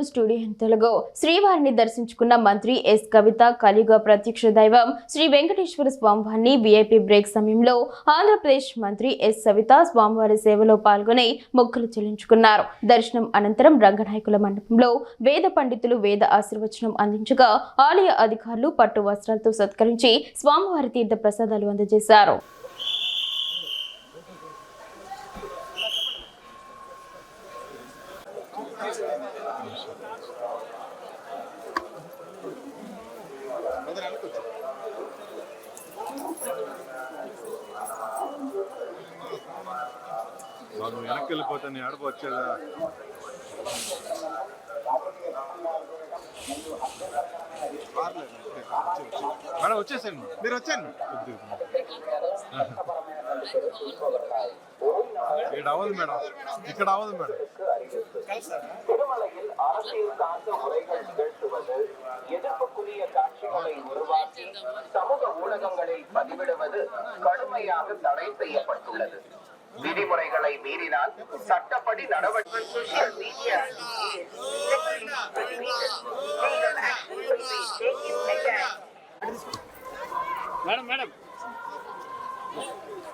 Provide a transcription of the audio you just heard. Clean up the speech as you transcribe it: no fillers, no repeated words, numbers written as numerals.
Studio Telugu శ్రీవారిని దర్శించుకున్న మంత్రి ఎస్ కవిత కలియుగ ప్రత్యక్ష దైవం శ్రీ వెంకటేశ్వర స్వామివారిని వీఐపీ బ్రేక్ సమయంలో ఆంధ్రప్రదేశ్ మంత్రి ఎస్ సవిత స్వామివారి సేవలో పాల్గొని మొక్కులు చెల్లించుకున్నారు. దర్శనం అనంతరం రంగనాయకుల మండపంలో వేద పండితులు వేద ఆశీర్వచనం అందించగా ఆలయ అధికారులు పట్టు వస్త్రాలతో సత్కరించి స్వామివారి తీర్థ ప్రసాదాలు అందజేశారు. నువ్వు వెనక్కి వెళ్ళిపోతా నీ ఆడప వచ్చేదా మేడం వచ్చేసాను మీరు వచ్చాను ఇక్కడ అవ్వదు మేడం ఇక్కడ అవ్వదు మేడం எதிர்ப்புக்குரிய காட்சிகளை உருவாக்கி சமூக ஊடகங்களில் பதிவிடுவது கடுமையாக தடை செய்யப்பட்டுள்ளது. விதிமுறைகளை மீறினால் சட்டப்படி நடவடிக்கை.